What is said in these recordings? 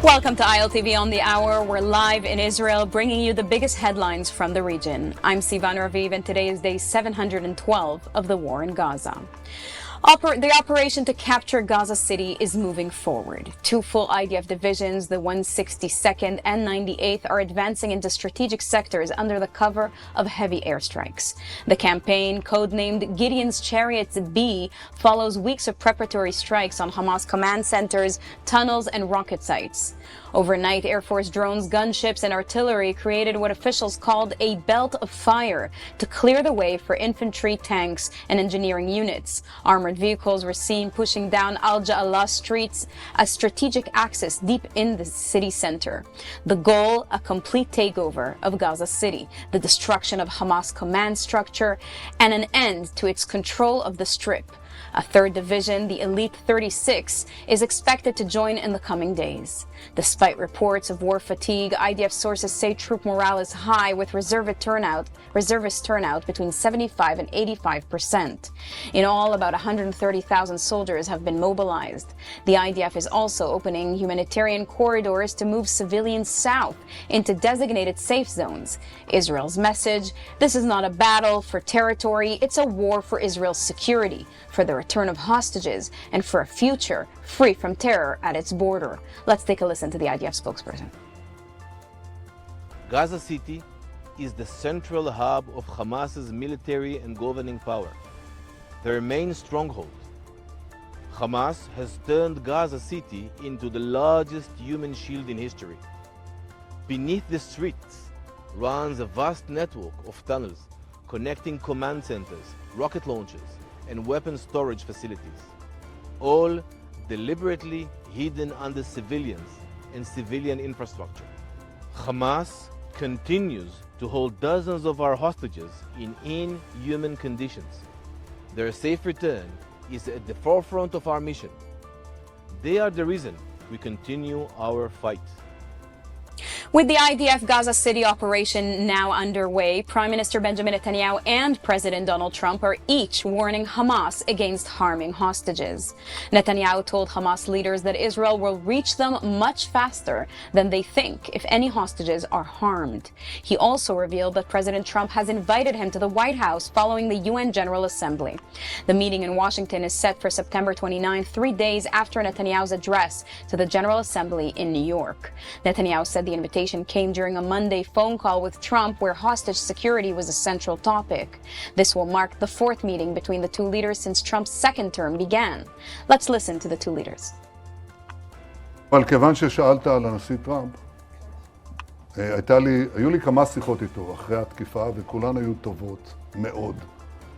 Welcome to ILTV on the Hour. We're live in Israel, bringing you the biggest headlines from the region. I'm Sivan Raviv, and today is day 712 of the war in Gaza. The operation to capture Gaza City is moving forward. Two full IDF divisions, the 162nd and 98th, are advancing into strategic sectors under the cover of heavy airstrikes. The campaign, codenamed Gideon's Chariots B, follows weeks of preparatory strikes on Hamas command centers, tunnels, and rocket sites. Overnight, Air Force drones, gunships, and artillery created what officials called a belt of fire to clear the way for infantry, tanks, and engineering units. Armored vehicles were seen pushing down Al-Ja'ala streets, a strategic axis deep in the city center. The goal, a complete takeover of Gaza City, the destruction of Hamas command structure, and an end to its control of the Strip. A third division, the Elite 36, is expected to join in the coming days. Despite reports of war fatigue, IDF sources say troop morale is high, with reservist turnout between 75 and 85%. In all, about 130,000 soldiers have been mobilized. The IDF is also opening humanitarian corridors to move civilians south into designated safe zones. Israel's message: this is not a battle for territory, it's a war for Israel's security, for the return of hostages, and for a future free from terror at its border. Let's take a listen to the IDF spokesperson. Gaza City is the central hub of Hamas's military and governing power, their main stronghold. Hamas has turned Gaza City into the largest human shield in history. Beneath the streets runs a vast network of tunnels connecting command centers, rocket launchers, and weapon storage facilities, all deliberately hidden under civilians and civilian infrastructure. Hamas continues to hold dozens of our hostages in inhuman conditions. Their safe return is at the forefront of our mission. They are the reason we continue our fight. With the IDF Gaza City operation now underway, Prime Minister Benjamin Netanyahu and President Donald Trump are each warning Hamas against harming hostages. Netanyahu told Hamas leaders that Israel will reach them much faster than they think if any hostages are harmed. He also revealed that President Trump has invited him to the White House following the UN General Assembly. The meeting in Washington is set for September 29, 3 days after Netanyahu's address to the General Assembly in New York. Netanyahu said the invitation came during a Monday phone call with Trump, where hostage security was a central topic. This will mark the fourth meeting between the two leaders since Trump's second term began. Let's listen to the two leaders. אבל כיוון ששאלת על הנשיא טראמפ, היו לי כמה שיחות איתו אחרי התקיפה, וכולן היו טובות מאוד,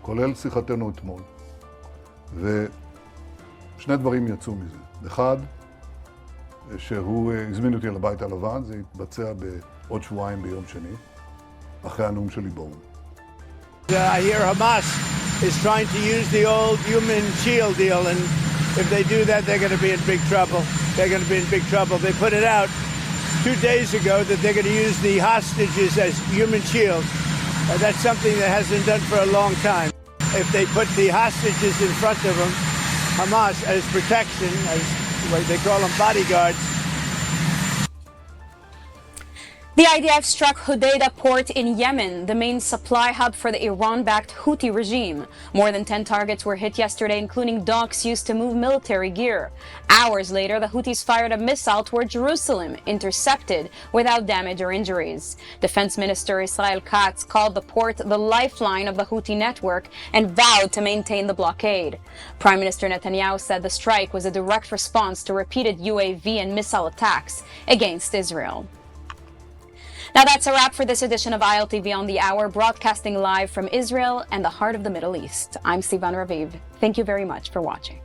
כולל שיחתנו אתמול. ושני דברים יצאו מזה. אחד, שהוא הזמין אותי לבית הלבן, זה יתבצע בעוד שבועיים ביום שני, אחרי הנאום שלי באו"ם. I hear Hamas is trying to use the old human shield deal, and if they do that, they're going to be in big trouble. They're going to be in big trouble. They put it out 2 days ago that they're going to use the hostages as human shields. That's something that hasn't been done for a long time. If they put the hostages in front of them, Hamas as protection, as they call them bodyguards. The IDF struck Hodeidah port in Yemen, the main supply hub for the Iran-backed Houthi regime. More than 10 targets were hit yesterday, including docks used to move military gear. Hours later, the Houthis fired a missile toward Jerusalem, intercepted without damage or injuries. Defense Minister Israel Katz called the port the lifeline of the Houthi network and vowed to maintain the blockade. Prime Minister Netanyahu said the strike was a direct response to repeated UAV and missile attacks against Israel. Now that's a wrap for this edition of ILTV on the Hour, broadcasting live from Israel and the heart of the Middle East. I'm Sivan Raviv. Thank you very much for watching.